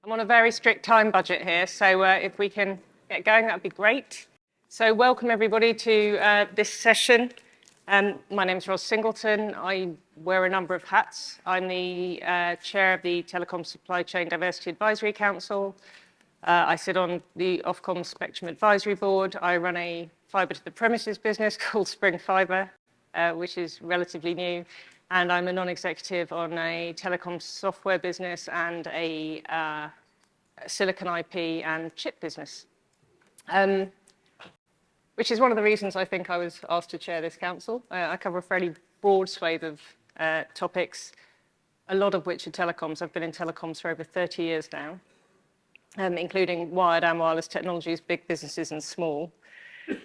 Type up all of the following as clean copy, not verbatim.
I'm on a very strict time budget here, so if we can get going, that'd be great. So welcome everybody to this session. My name is Singleton. I wear a number of hats. I'm the chair of the Telecoms Supply Chain Diversity Advisory Council. I sit on the Ofcom Spectrum Advisory Board. I run a fibre to the premises business called Spring Fibre, which is relatively new. And I'm a non-executive on a telecoms software business and a silicon IP and chip business. Which is one of the reasons I think I was asked to chair this council. I cover a fairly broad swathe of topics, a lot of which are telecoms. I've been in telecoms for over 30 years now, including wired and wireless technologies, big businesses and small.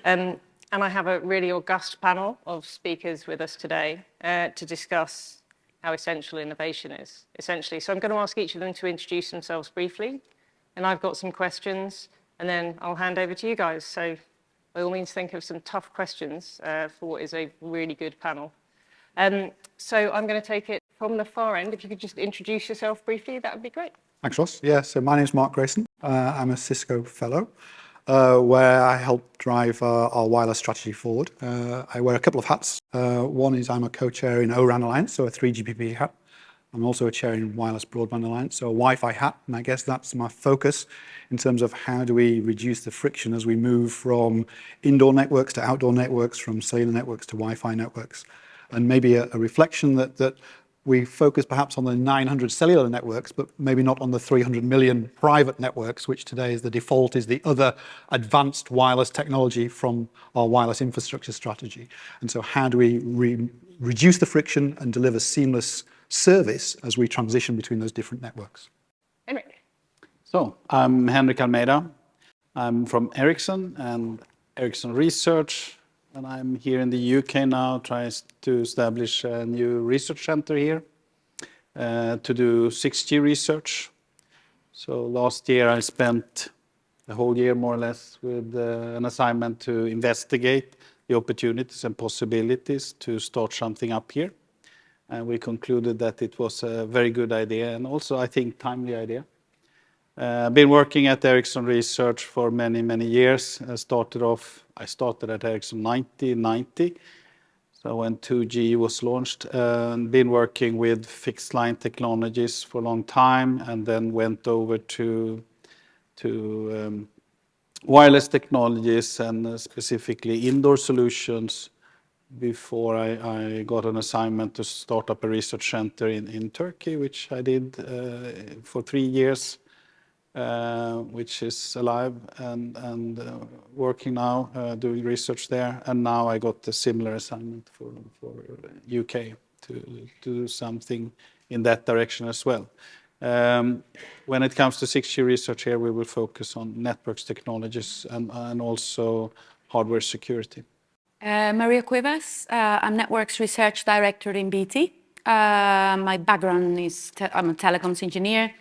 And I have a really august panel of speakers with us today to discuss how essential innovation is, essentially. So I'm going to ask each of them to introduce themselves briefly, and I've got some questions, and then I'll hand over to you guys. So by all means, think of some tough questions for what is a really good panel. So I'm going to take it from the far end. If you could just introduce yourself briefly, that would be great. Thanks, Ross. Yeah, so my name is Mark Grayson. I'm a Cisco fellow, where I help drive our wireless strategy forward. I wear a couple of hats. One is I'm a co-chair in O-RAN Alliance, so a 3GPP hat. I'm also a chair in Wireless Broadband Alliance, so a Wi-Fi hat, and I guess that's my focus in terms of how do we reduce the friction as we move from indoor networks to outdoor networks, from cellular networks to Wi-Fi networks. And maybe a reflection that we focus perhaps on the 900 cellular networks, but maybe not on the 300 million private networks, which today is the default, is the other advanced wireless technology from our wireless infrastructure strategy. And so how do we reduce the friction and deliver seamless service as we transition between those different networks? Henrik. So I'm Henrik Almeida. I'm from Ericsson and Ericsson Research. And I'm here in the UK now, trying to establish a new research center here to do 6G research. So last year I spent the whole year more or less with an assignment to investigate the opportunities and possibilities to start something up here. And we concluded that it was a very good idea and also, I think, timely idea. I've been working at Ericsson Research for many, many years. I started at Ericsson in 1990, so when 2G was launched, and been working with fixed line technologies for a long time, and then went over to wireless technologies and specifically indoor solutions before I got an assignment to start up a research center in Turkey, which I did for 3 years. Which is alive and working now, doing research there. And now I got a similar assignment for UK to do something in that direction as well. When it comes to 6G research here, we will focus on networks technologies and also hardware security. Maria Cuevas, I'm Networks Research Director in BT. My background is I'm a telecoms engineer.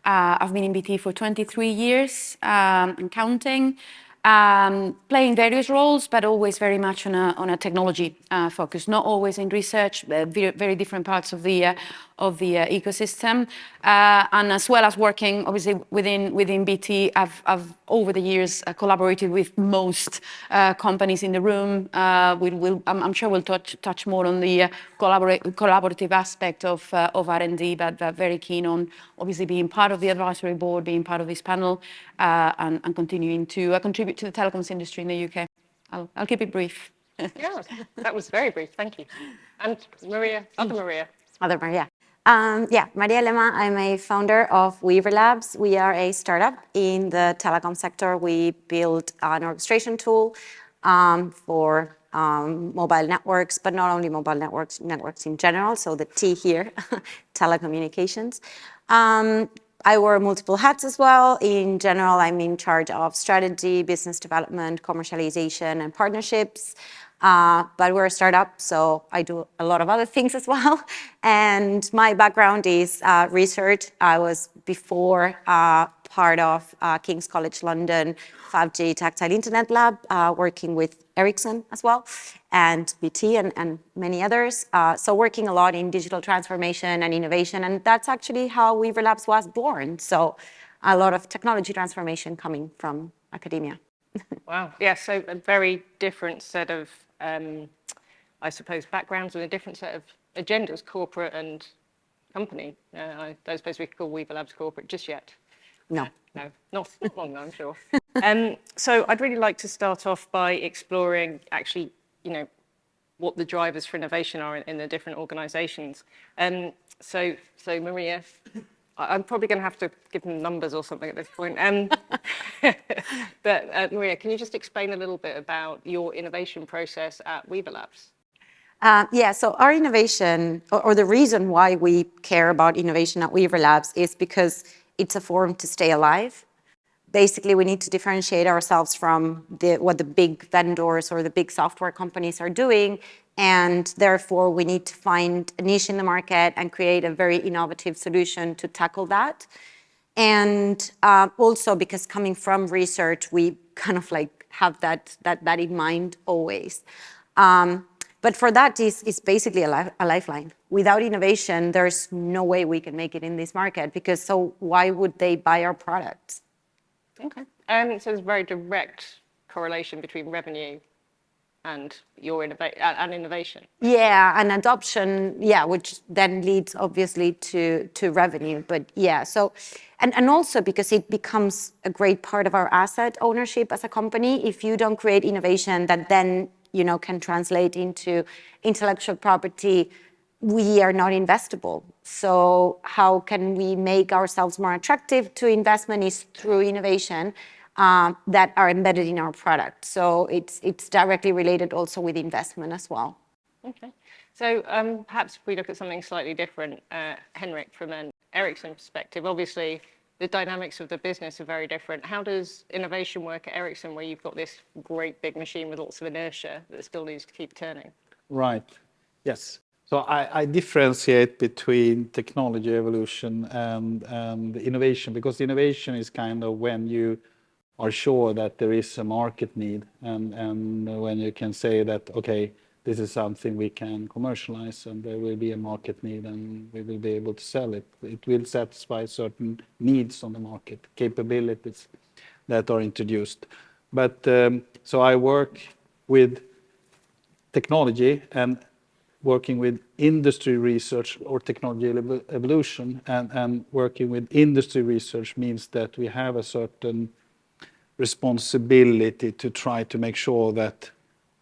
I've been in BT for 23 years and counting, playing various roles, but always very much on a technology focus, not always in research, very different parts of the ecosystem. And as well as working, obviously, within BT, I've over the years collaborated with most companies in the room. I'm sure we'll touch more on the collaborative aspect of R&D, but very keen on obviously being part of the advisory board, being part of this panel, and continuing to contribute to the telecoms industry in the UK. I'll keep it brief. Yeah, that was very brief. Thank you. And Maria, other Maria. Other Maria. Maria Lema. I'm a founder of Weaver Labs. We are a startup in the telecom sector. We build an orchestration tool for mobile networks, but not only mobile networks in general. So the T here, telecommunications. I wear multiple hats as well. In general, I'm in charge of strategy, business development, commercialization, and partnerships. But we're a startup, so I do a lot of other things as well. And my background is research. I was before part of King's College London 5G Tactile Internet Lab, working with Ericsson as well, and BT and many others. So working a lot in digital transformation and innovation, and that's actually how Weaver Labs was born. So a lot of technology transformation coming from academia. Wow. Yeah, so a very different set of, I suppose, backgrounds and a different set of agendas, corporate and company. I don't suppose we could call Weaver Labs corporate just yet. No. No, not long, I'm sure. So I'd really like to start off by exploring actually, what the drivers for innovation are in the different organizations. So Maria, I'm probably going to have to give them numbers or something at this point. But Maria, can you just explain a little bit about your innovation process at Weaver Labs? Yeah, so our innovation, or the reason why we care about innovation at Weaver Labs is because it's a form to stay alive. Basically, we need to differentiate ourselves from what the big vendors or the big software companies are doing, and therefore we need to find a niche in the market and create a very innovative solution to tackle that. And also because coming from research, we kind of like have that in mind always. But for that is basically a lifeline. Without innovation, there's no way we can make it in this market, because so why would they buy our products? Okay. So there's a very direct correlation between revenue and your innovation. Yeah, and adoption, yeah, which then leads obviously to revenue. But yeah, so, and also because it becomes a great part of our asset ownership as a company. If you don't create innovation that then, can translate into intellectual property, we are not investable. So how can we make ourselves more attractive to investment is through innovation that are embedded in our product. So it's directly related also with investment as well. Okay. So perhaps if we look at something slightly different, Henrik, from an Ericsson perspective, obviously the dynamics of the business are very different. How does innovation work at Ericsson, where you've got this great big machine with lots of inertia that still needs to keep turning? Right. Yes. So I differentiate between technology evolution and innovation, because innovation is kind of when you are sure that there is a market need, and when you can say that, okay, this is something we can commercialize and there will be a market need and we will be able to sell it. It will satisfy certain needs on the market, capabilities that are introduced. But so I work with technology and working with industry research or technology evolution, and working with industry research means that we have a certain responsibility to try to make sure that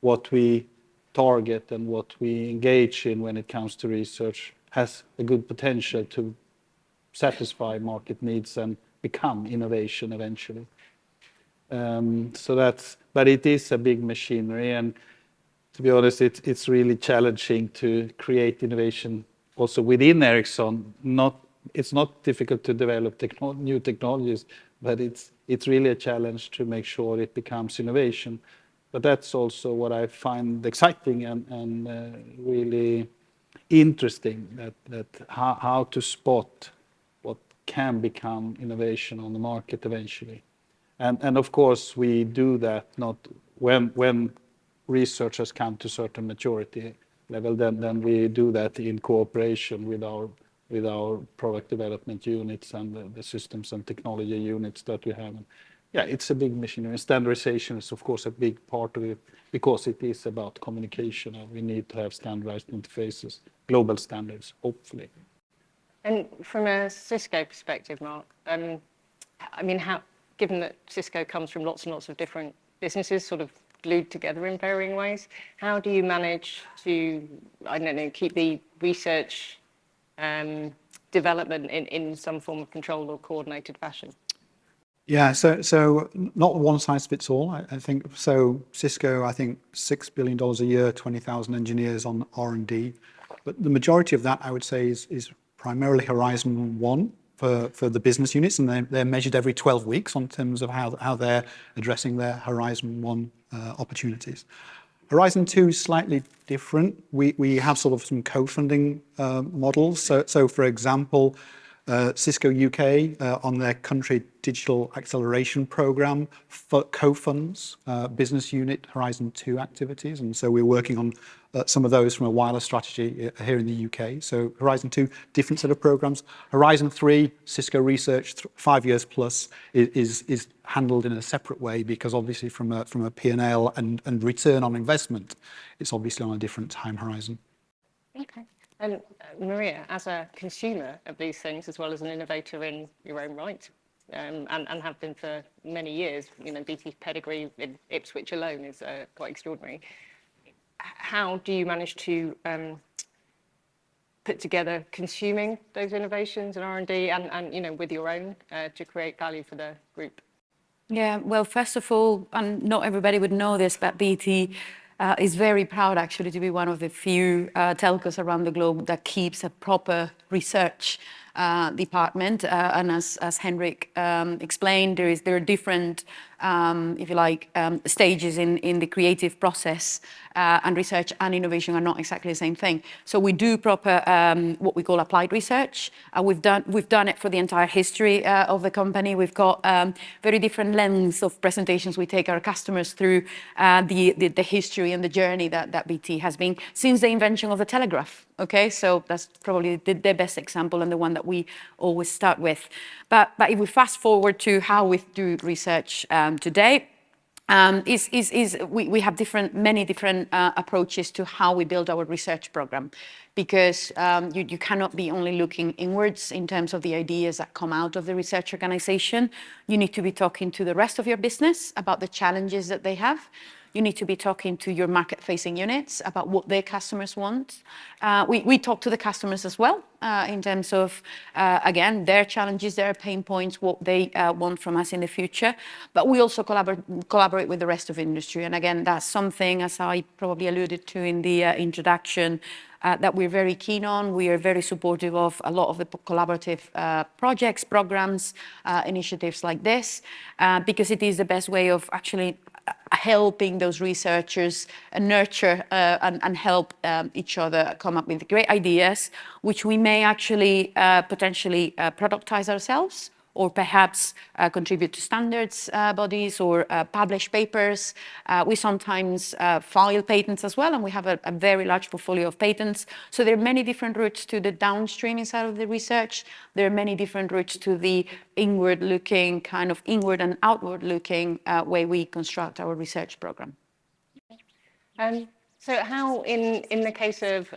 what we target and what we engage in when it comes to research has a good potential to satisfy market needs and become innovation eventually. But it is a big machinery, and to be honest, it's really challenging to create innovation also within Ericsson. It's not difficult to develop new technologies, but it's really a challenge to make sure it becomes innovation. But that's also what I find exciting and really interesting, that how to spot what can become innovation on the market eventually. And of course we do that not when research has come to certain maturity level, then we do that in cooperation with our product development units and the systems and technology units that we have. And yeah, it's a big machinery. Standardization is of course a big part of it, because it is about communication and we need to have standardized interfaces, global standards, hopefully. And from a Cisco perspective, Mark, given that Cisco comes from lots and lots of different businesses, sort of glued together in varying ways, how do you manage to, keep the research development in some form of controlled or coordinated fashion? Yeah, so not one size fits all. I think so. Cisco, I think $6 billion a year, 20,000 engineers on R&D, but the majority of that, I would say, is primarily Horizon 1 for the business units, and they're measured every 12 weeks on terms of how they're addressing their Horizon 1 opportunities. Horizon 2 is slightly different. We have sort of some co-funding models. So for example, Cisco UK on their country digital acceleration program co-funds business unit Horizon 2 activities, and so we're working on some of those from a wireless strategy here in the UK. So Horizon 2, different set of programs. Horizon 3, Cisco Research, 5 years plus, is handled in a separate way because obviously from a P&L and return on investment, it's obviously on a different time horizon. Okay. And Maria, as a consumer of these things, as well as an innovator in your own right, and have been for many years, BT's pedigree in Ipswich alone is quite extraordinary. How do you manage to put together consuming those innovations and R&D and with your own to create value for the group? Yeah, well, first of all, and not everybody would know this, but BT is very proud actually to be one of the few telcos around the globe that keeps a proper research department. And as Henrik explained, there are different, if you like, stages in the creative process, and research and innovation are not exactly the same thing. So we do proper what we call applied research. We've done it for the entire history of the company. We've got very different lens of presentations. We take our customers through the history and the journey that BT has been since the invention of the telegraph. Okay, so that's probably the best example and the one that we always start with. But if we fast forward to how we do research today, we have many different approaches to how we build our research program, because you cannot be only looking inwards in terms of the ideas that come out of the research organization. You need to be talking to the rest of your business about the challenges that they have. You need to be talking to your market-facing units about what their customers want. We talk to the customers as well in terms of, again, their challenges, their pain points, what they want from us in the future. But we also collaborate with the rest of industry. And again, that's something, as I probably alluded to in the introduction, that we're very keen on. We are very supportive of a lot of the collaborative projects, programs, initiatives like this, because it is the best way of actually helping those researchers nurture and help each other come up with great ideas, which we may actually potentially productize ourselves, or perhaps contribute to standards bodies or publish papers. We sometimes file patents as well, and we have a very large portfolio of patents. So there are many different routes to the downstream side of the research. There are many different routes to the inward-looking, kind of inward and outward-looking way we construct our research program. So how, in the case of,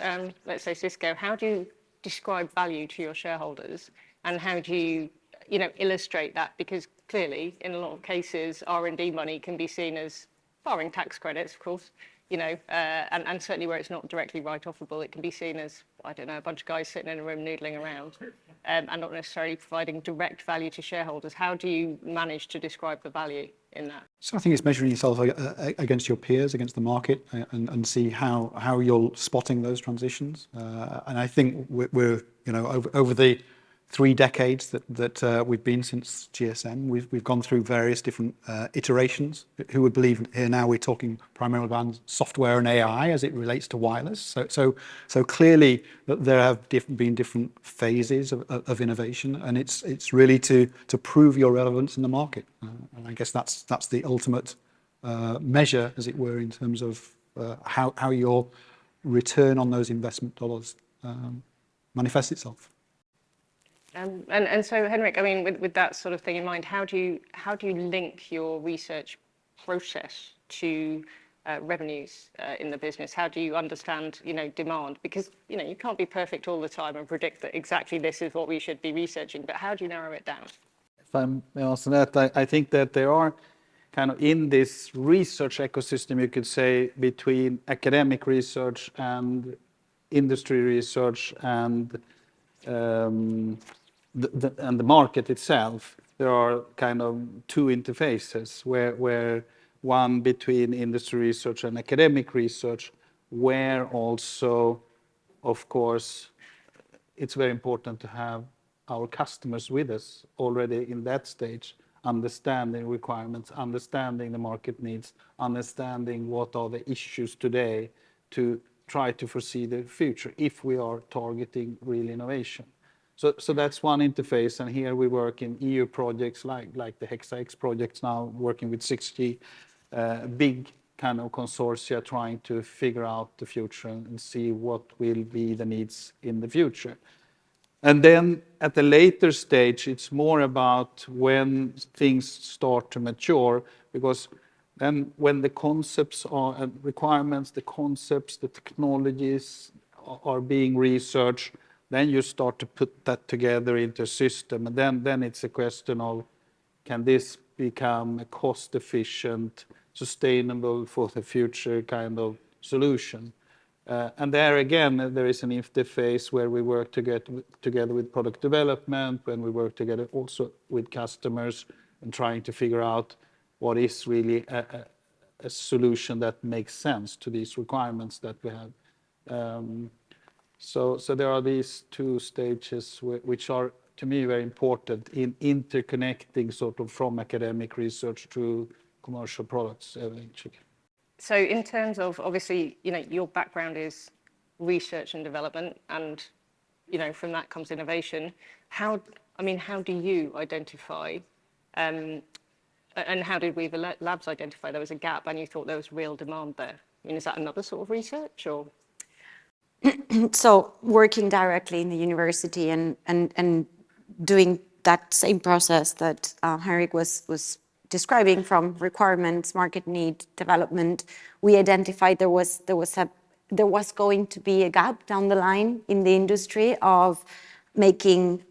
let's say, Cisco, how do you describe value to your shareholders, and how do you illustrate that? Because clearly, in a lot of cases, R&D money can be seen as, barring tax credits, of course, and certainly where it's not directly write-offable, it can be seen as, I don't know, a bunch of guys sitting in a room noodling around, and not necessarily providing direct value to shareholders. How do you manage to describe the value in that? So I think it's measuring yourself against your peers, against the market, and see how you're spotting those transitions. And I think we're over the 3 decades that we've been since GSM, we've gone through various different iterations. Who would believe here now we're talking primarily about software and AI as it relates to wireless. So clearly there have been different phases of innovation, and it's really to prove your relevance in the market. And I guess that's the ultimate measure, as it were, in terms of how your return on those investment dollars manifests itself. And so, Henrik, I mean, with that sort of thing in mind, how do you link your research process to revenues in the business? How do you understand, demand? Because you can't be perfect all the time and predict that exactly this is what we should be researching. But how do you narrow it down? If I may answer that, I think that there are kind of in this research ecosystem, you could say, between academic research and industry research and the market itself, there are kind of 2 interfaces where one between industry research and academic research, where also, of course, it's very important to have our customers with us already in that stage, understanding requirements, understanding the market needs, understanding what are the issues today to try to foresee the future if we are targeting real innovation. So that's one interface, and here we work in EU projects like the HexaX projects now, working with 6G, big kind of consortia trying to figure out the future and see what will be the needs in the future. And then at the later stage, it's more about when things start to mature, because then when the concepts are requirements, the concepts, the technologies are being researched, then you start to put that together into a system. And then it's a question of, can this become a cost-efficient, sustainable for the future kind of solution? And there again, there is an interface where we work together with product development, when we work together also with customers and trying to figure out what is really a solution that makes sense to these requirements that we have. So there are these two stages which are, to me, very important in interconnecting sort of from academic research to commercial products eventually. So in terms of, obviously, your background is research and development, and, from that comes innovation. How do you identify, and how did Weaver Labs identify there was a gap and you thought there was real demand there? Is that another sort of research, or? So working directly in the university and doing that same process that Henrik was describing, from requirements, market need, development, we identified there was going to be a gap down the line in the industry of making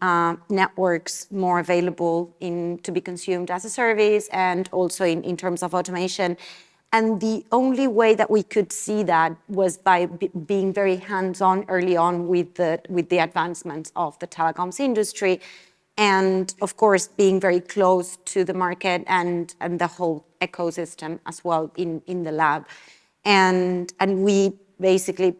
networks more available to be consumed as a service, and also in terms of automation. And the only way that we could see that was by being very hands-on early on with the advancements of the telecoms industry, and of course being very close to the market and the whole ecosystem as well in the lab. And we basically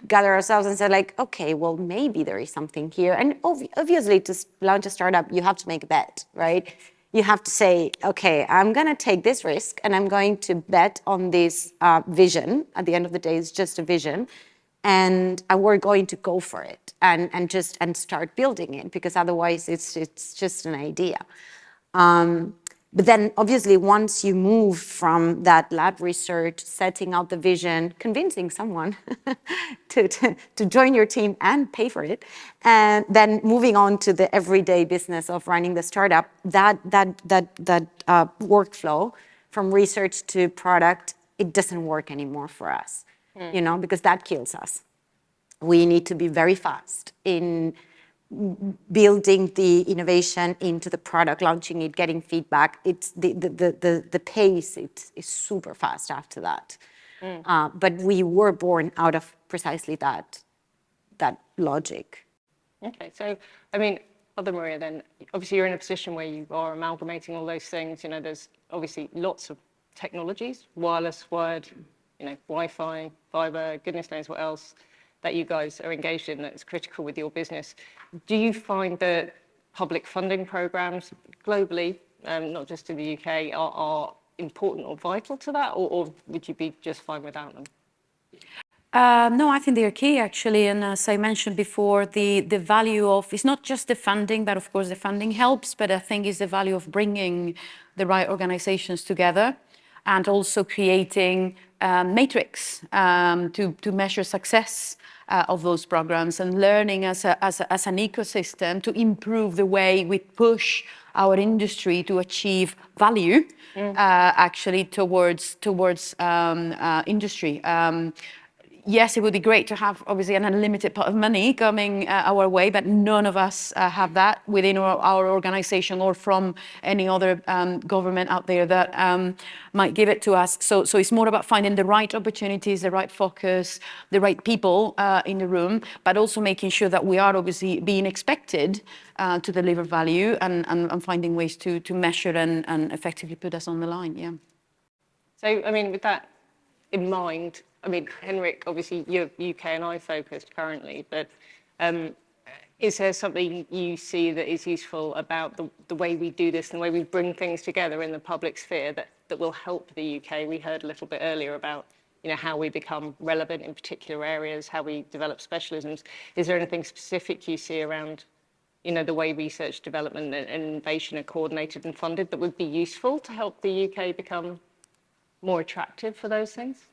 gather ourselves and said, like, okay, well, maybe there is something here. And obviously, to launch a startup, you have to make a bet, right? You have to say, okay, I'm going to take this risk and I'm going to bet on this vision. At the end of the day, it's just a vision. And we're going to go for it and start building it, because otherwise it's just an idea. But then obviously once you move from that lab research, setting out the vision, convincing someone to join your team and pay for it, and then moving on to the everyday business of running the startup, that workflow from research to product, it doesn't work anymore for us, because that kills us. We need to be very fast in building the innovation into the product, launching it, getting feedback. It's the pace is super fast after that. But we were born out of precisely that logic. Okay, so Other Maria, then obviously you're in a position where you are amalgamating all those things. There's obviously lots of technologies, wireless, wired, Wi-Fi, fiber, goodness knows what else, that you guys are engaged in that's critical with your business. Do you find that public funding programs globally, not just in the UK, are important or vital to that, or would you be just fine without them? No, I think they're key, actually. And as I mentioned before, the value of, it's not just the funding, but of course the funding helps, but I think it's the value of bringing the right organizations together and also creating matrix to measure success of those programs, and learning as an ecosystem to improve the way we push our industry to achieve value actually towards industry. Yes, it would be great to have obviously an unlimited pot of money coming our way, but none of us have that within our organization or from any other government out there that might give it to us. So it's more about finding the right opportunities, the right focus, the right people in the room, but also making sure that we are obviously being expected to deliver value and finding ways to measure and effectively put us on the line, yeah. So, with that in mind, Henrik, obviously you're UK&I focused currently, but is there something you see that is useful about the way we do this and the way we bring things together in the public sphere that will help the UK? We heard a little bit earlier about how we become relevant in particular areas, how we develop specialisms. Is there anything specific you see around the way research, development, and innovation are coordinated and funded that would be useful to help the UK become more attractive for those things?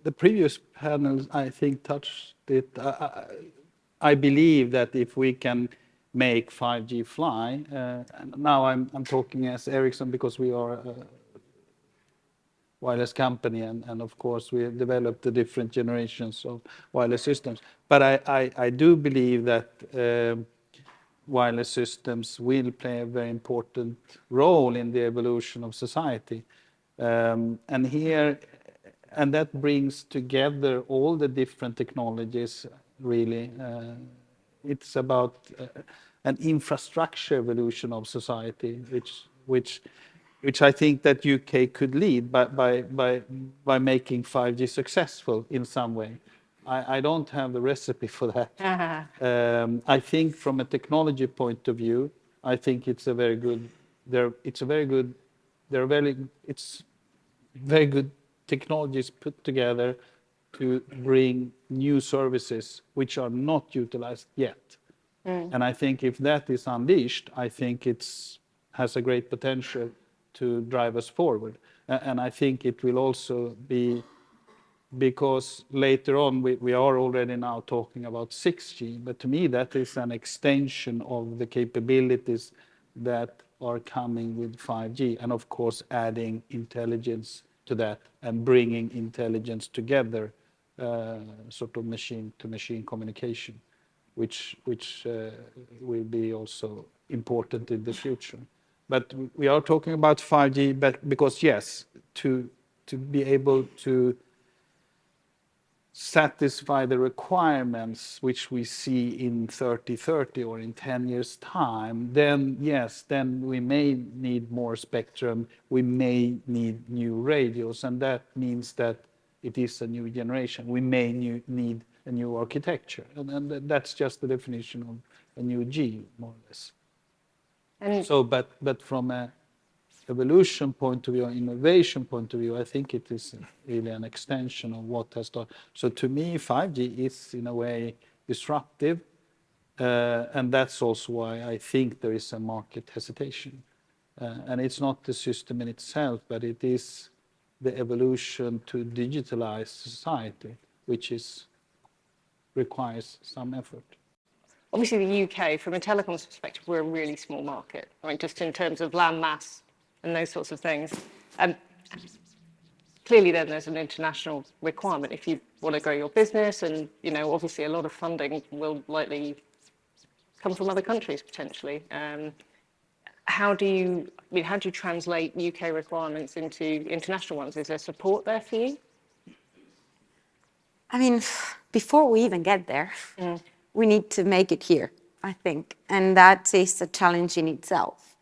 The previous panels, I think, touched it. I believe that if we can make 5G fly, and now I'm talking as Ericsson because we are a wireless company, and of course we have developed the different generations of wireless systems. But I do believe that wireless systems will play a very important role in the evolution of society. And that brings together all the different technologies, really. It's about an infrastructure evolution of society, which I think that UK could lead by making 5G successful in some way. I don't have the recipe for that. I think from a technology point of view, I think it's a very good. It's very good technologies put together to bring new services which are not utilized yet. And I think if that is unleashed, I think it has a great potential to drive us forward. And I think it will also be, because later on we are already now talking about 6G, but to me that is an extension of the capabilities that are coming with 5G, and of course adding intelligence to that and bringing intelligence together, sort of machine-to-machine communication, which will be also important in the future. But we are talking about 5G, but because yes, to be able to satisfy the requirements which we see in 2030 or in 10 years' time, then yes, then we may need more spectrum, we may need new radios, and that means that it is a new generation. We may need a new architecture, and that's just the definition of a new G, more or less. And so, but from a evolution point of view, innovation point of view, I think it is really an extension of what has done. So to me, 5G is in a way disruptive, and that's also why I think there is a market hesitation. And it's not the system in itself, but it is the evolution to digitalize society, which requires some effort. Obviously, the UK, from a telecoms perspective, we're a really small market. I mean, just in terms of land mass and those sorts of things. Clearly, then there's an international requirement if you want to grow your business, and obviously a lot of funding will likely come from other countries potentially. How do you translate UK requirements into international ones? Is there support there for you? I mean, before we even get there, we need to make it here, I think, and that is a challenge in itself.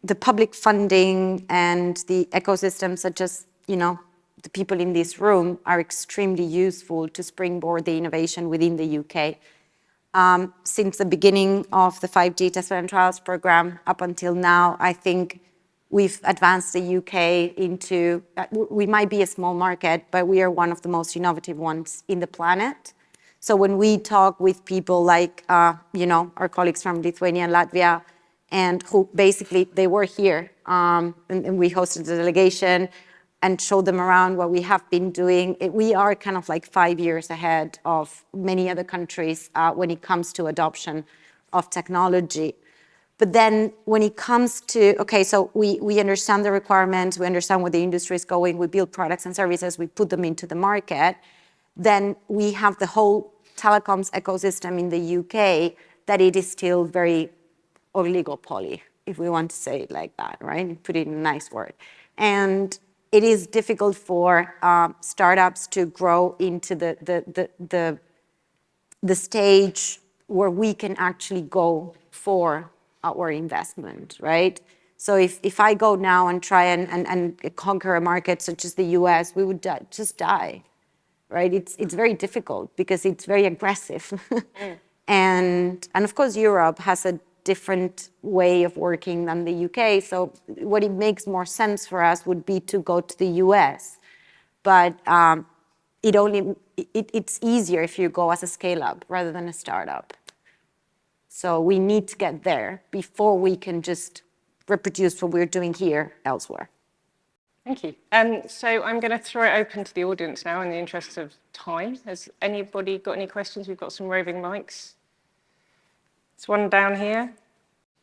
The public funding and the ecosystems, such as the people in this room, are extremely useful to springboard the innovation within the UK. Since the beginning of the 5G test and trials program up until now, I think we've advanced the UK into, we might be a small market, but we are one of the most innovative ones in the planet. So when we talk with people like, our colleagues from Lithuania and Latvia, and who basically, they were here, and we hosted the delegation and showed them around what we have been doing. We are kind of like 5 years ahead of many other countries when it comes to adoption of technology. But then when it comes to, okay, so we understand the requirements, we understand where the industry is going, we build products and services, we put them into the market, then we have the whole telecoms ecosystem in the UK that it is still very oligopoly, if we want to say it like that, right? Put it in a nice word. And it is difficult for startups to grow into the stage where we can actually go for our investment, right? So if I go now and try and conquer a market such as the US, we would just die, right? It's very difficult because it's very aggressive. And of course, Europe has a different way of working than the UK. So what it makes more sense for us would be to go to the US. But it's easier if you go as a scale-up rather than a startup. So we need to get there before we can just reproduce what we're doing here elsewhere. Thank you. So I'm going to throw it open to the audience now in the interest of time. Has anybody got any questions? We've got some roving mics. There's one down here.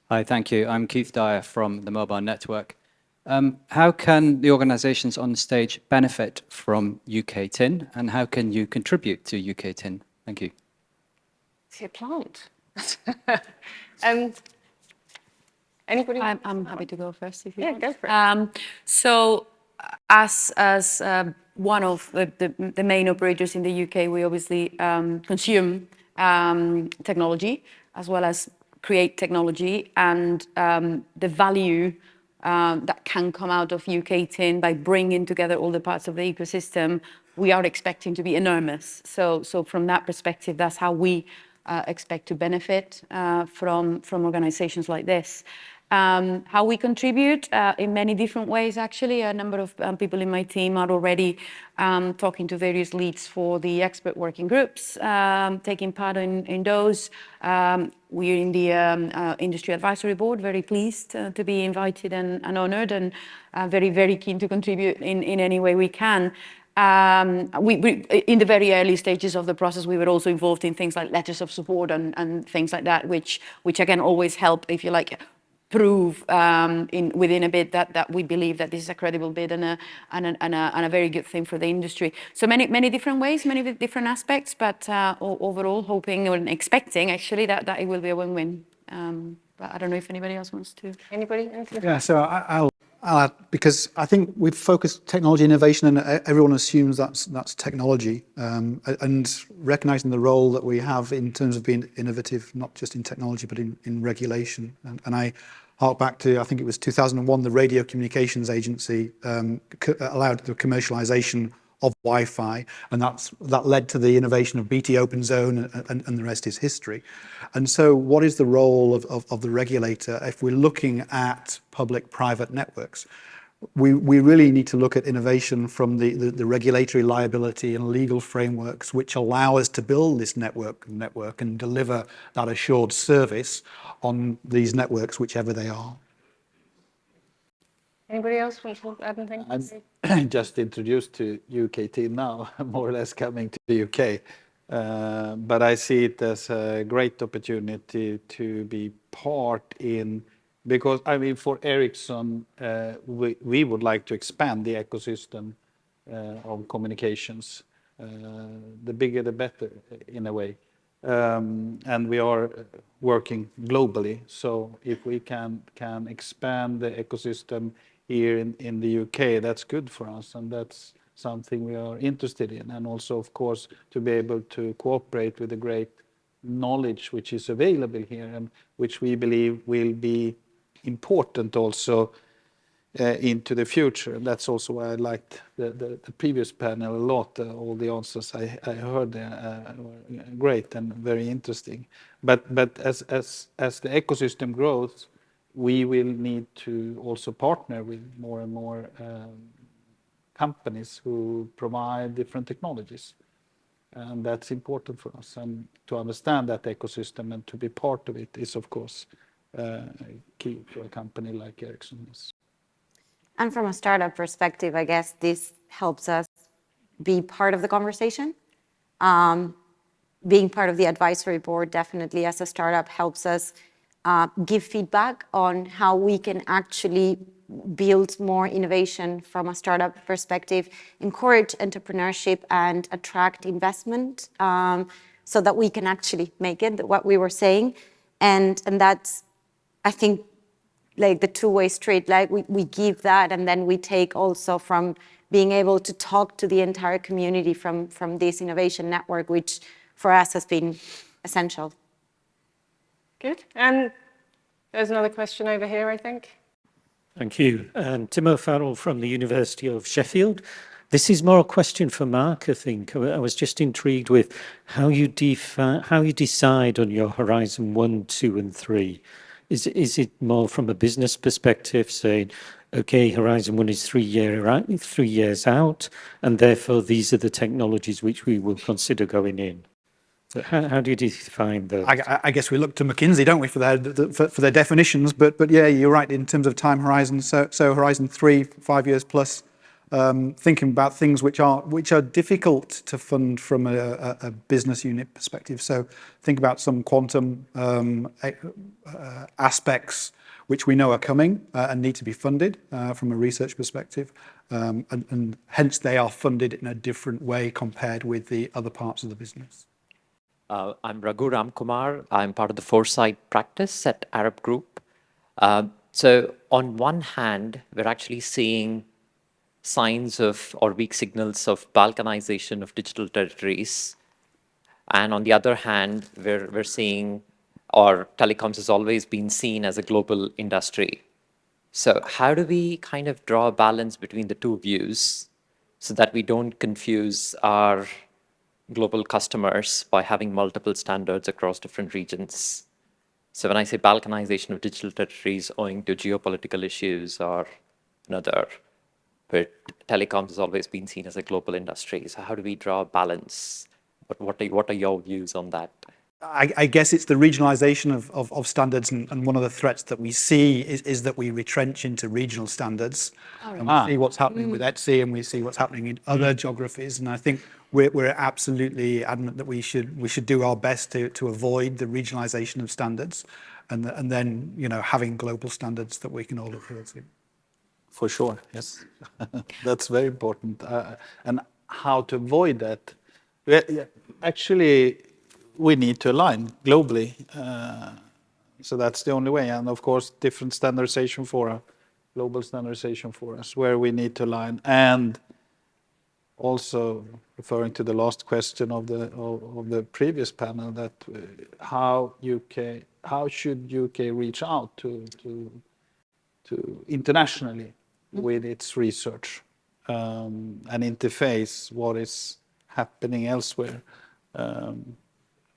Hi, thank you. I'm Keith Dyer from the Mobile Network. How can the organizations on the stage benefit from UKTIN, and how can you contribute to UKTIN? Thank you. It's a plant. Anybody? I'm happy to go first if you want. Yeah, go for it. So as one of the main operators in the UK, we obviously consume technology as well as create technology, and the value that can come out of UKTIN by bringing together all the parts of the ecosystem, we are expecting to be enormous. So from that perspective, that's how we expect to benefit from organizations like this. How we contribute in many different ways, actually. A number of people in my team are already talking to various leads for the expert working groups, taking part in those. We're in the Industry Advisory Board, very pleased to be invited and honored, and very, very keen to contribute in any way we can. In the very early stages of the process, we were also involved in things like letters of support and things like that, which again always help, if you like, prove within a bid that we believe that this is a credible bid and a very good thing for the industry. So many different ways, many different aspects, but overall hoping and expecting actually that it will be a win-win. But I don't know if anybody else wants to. Anybody? Yeah, so I'll add, because I think we've focused technology innovation and everyone assumes that's technology, and recognizing the role that we have in terms of being innovative, not just in technology, but in regulation. And I hark back to, I think it was 2001, the Radio Communications Agency allowed the commercialization of Wi-Fi, and that led to the innovation of BT Open Zone, and the rest is history. And so what is the role of the regulator if we're looking at public-private networks? We really need to look at innovation from the regulatory liability and legal frameworks which allow us to build this network and deliver that assured service on these networks, whichever they are. Anybody else want to add anything? I'm just introduced to UKTIN now, more or less coming to the UK. But I see it as a great opportunity to be part in, because I mean, for Ericsson, we would like to expand the ecosystem of communications. The bigger, the better, in a way. And we are working globally. So if we can expand the ecosystem here in the UK, that's good for us, and that's something we are interested in. And also, of course, to be able to cooperate with the great knowledge which is available here, and which we believe will be important also into the future. And that's also why I liked the previous panel a lot. All the answers I heard there were great and very interesting. But as the ecosystem grows, we will need to also partner with more and more companies who provide different technologies. And that's important for us. And to understand that ecosystem and to be part of it is, of course, key for a company like Ericsson is. And from a startup perspective, I guess this helps us be part of the conversation. Being part of the advisory board definitely as a startup helps us give feedback on how we can actually build more innovation from a startup perspective, encourage entrepreneurship and attract investment so that we can actually make it, what we were saying. And that's, I think, like the two-way street, like we give that and then we take also from being able to talk to the entire community from this innovation network, which for us has been essential. Good. And there's another question over here, I think. Thank you. Tim O'Farrell from the University of Sheffield. This is more a question for Mark, I think. I was just intrigued with how you decide on your Horizon 1, 2 and 3. Is it more from a business perspective, saying, okay, Horizon 1 is 3 years out, and therefore these are the technologies which we will consider going in? So how do you define those? I guess we look to McKinsey, don't we, for their definitions. But yeah, you're right in terms of time horizon. So horizon 3, 5 years plus, thinking about things which are difficult to fund from a business unit perspective. So think about some quantum aspects which we know are coming and need to be funded from a research perspective, and hence they are funded in a different way compared with the other parts of the business. I'm Raghu Ramkumar. I'm part of the foresight practice at Arab Group. So on one hand, we're actually seeing signs of or weak signals of balkanization of digital territories. And on the other hand, we're seeing, or telecoms has always been seen as a global industry. So how do we kind of draw a balance between the two views so that we don't confuse our global customers by having multiple standards across different regions? So when I say balkanization of digital territories owing to geopolitical issues or another, but telecoms has always been seen as a global industry. So how do we draw a balance? But what are your views on that? I guess it's the regionalization of standards, and one of the threats that we see is that we retrench into regional standards, and we see what's happening with ETSI, and we see what's happening in other geographies. And I think we're absolutely adamant that we should do our best to avoid the regionalization of standards, and then having global standards that we can all adhere to. For sure, yes. That's very important. And how to avoid that? Yeah, actually, we need to align globally. So that's the only way. And of course, different standardization for global standardization for us, where we need to align. And also referring to the last question of the previous panel, that how should UK reach out to internationally with its research and interface what is happening elsewhere,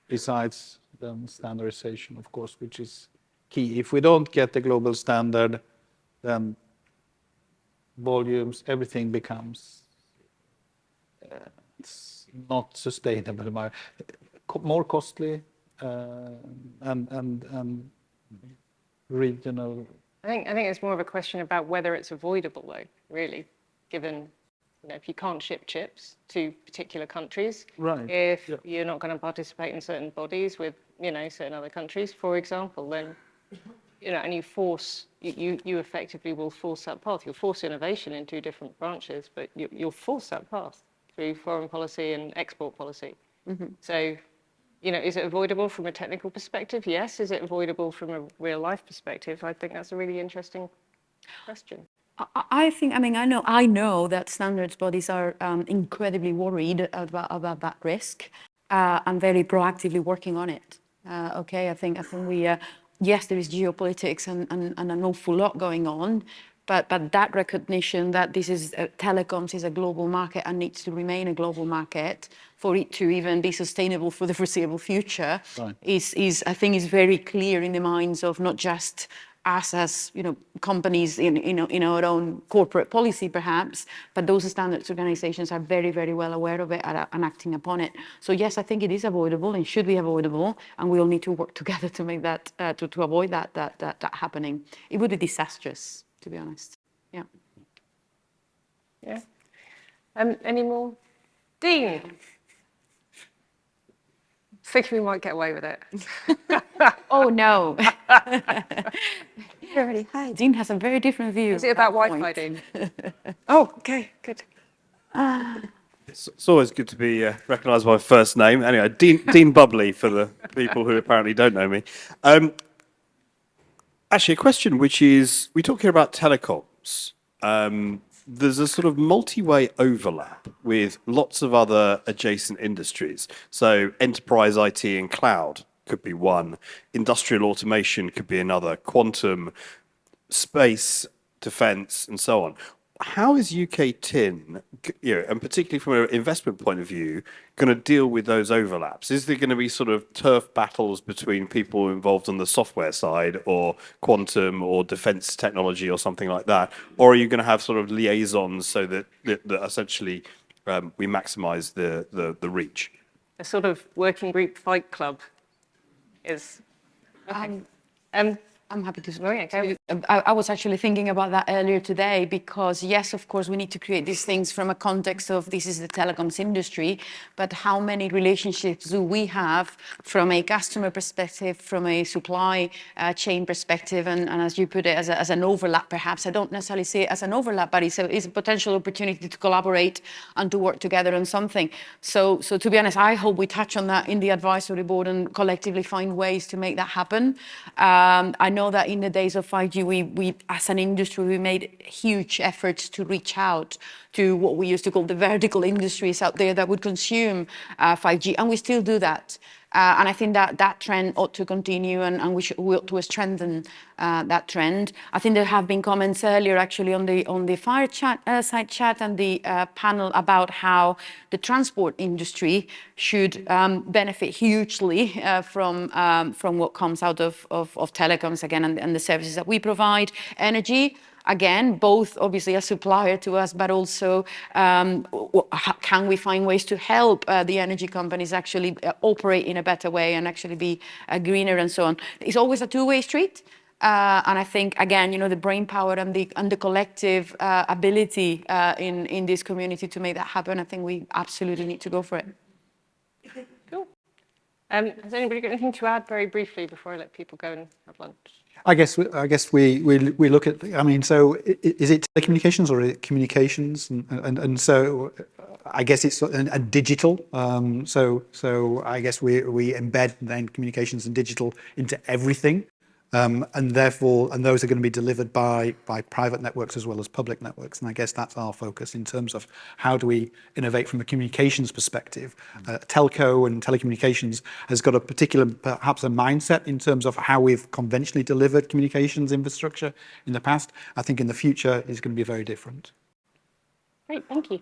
besides the standardization, of course, which is key. If we don't get the global standard, then volumes, everything becomes it's not sustainable, more costly, and regional. I think it's more of a question about whether it's avoidable, though, really, given if you can't ship chips to particular countries, Right. if you're not going to participate in certain bodies with certain other countries, for example, then and you effectively will force that path. You'll force innovation in two different branches, but you'll force that path through foreign policy and export policy. So, is it avoidable from a technical perspective? Yes. Is it avoidable from a real life perspective? I think that's a really interesting question. I know that standards bodies are incredibly worried about that risk and very proactively working on it. I think we, yes, there is geopolitics and an awful lot going on, but that recognition that this is telecoms is a global market and needs to remain a global market for it to even be sustainable for the foreseeable future, right, is I think is very clear in the minds of not just us as companies in our own corporate policy perhaps, but those standards organizations are very, very well aware of it and acting upon it. So yes, I think it is avoidable and should be avoidable, and we all need to work together to make that to avoid that happening. It would be disastrous, to be honest. Yeah. Any more? Dean. Think we might get away with it. Oh no. Already, hi. Dean has a very different view. Is it about Wi-Fi, Dean? Oh, okay, good. It's always good to be recognised by first name. Anyway, Dean Bubley for the people who apparently don't know me. Actually, a question which is, we talk here about telecoms. There's a sort of multi-way overlap with lots of other adjacent industries. So enterprise IT and cloud could be one. Industrial automation could be another. Quantum, space, defence, and so on. How is UKTIN, and particularly from an investment point of view, going to deal with those overlaps? Is there going to be sort of turf battles between people involved on the software side, or quantum, or defence technology, or something like that? Or are you going to have sort of liaisons so that essentially we maximise the reach? a sort of working group fight club is. Okay. I'm happy to. Oh, yeah, okay. I was actually thinking about that earlier today because, yes, of course, we need to create these things from a context of this is the telecoms industry, but how many relationships do we have from a customer perspective, from a supply chain perspective, and as you put it, as an overlap, perhaps. I don't necessarily see it as an overlap, but it's a potential opportunity to collaborate and to work together on something. So to be honest, I hope we touch on that in the advisory board and collectively find ways to make that happen. I know that in the days of 5G, we as an industry, we made huge efforts to reach out to what we used to call the vertical industries out there that would consume 5G, and we still do that. And I think that trend ought to continue, and we ought to strengthen that trend. I think there have been comments earlier, actually, on the fireside chat and the panel about how the transport industry should benefit hugely from what comes out of telecoms again and the services that we provide. Energy. Again, both obviously a supplier to us, but also can we find ways to help the energy companies actually operate in a better way and actually be greener and so on. It's always a two-way street. And I think, again, the brain power and the collective ability in this community to make that happen, I think we absolutely need to go for it. Cool. Has anybody got anything to add very briefly before I let people go and have lunch? I guess we look at, I mean, so is it telecommunications or is it communications? And so I guess it's a digital. So I guess we embed then communications and digital into everything. And therefore, those are going to be delivered by private networks as well as public networks. And I guess that's our focus in terms of how do we innovate from a communications perspective. Telco and telecommunications has got a particular, perhaps a mindset in terms of how we've conventionally delivered communications infrastructure in the past. I think in the future is going to be very different. Great, thank you.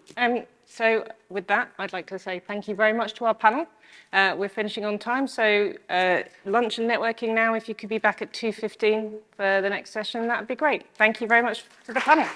So with that, I'd like to say thank you very much to our panel. We're finishing on time, so lunch and networking now. If you could be back at 2:15 for the next session, that would be great. Thank you very much to the panel.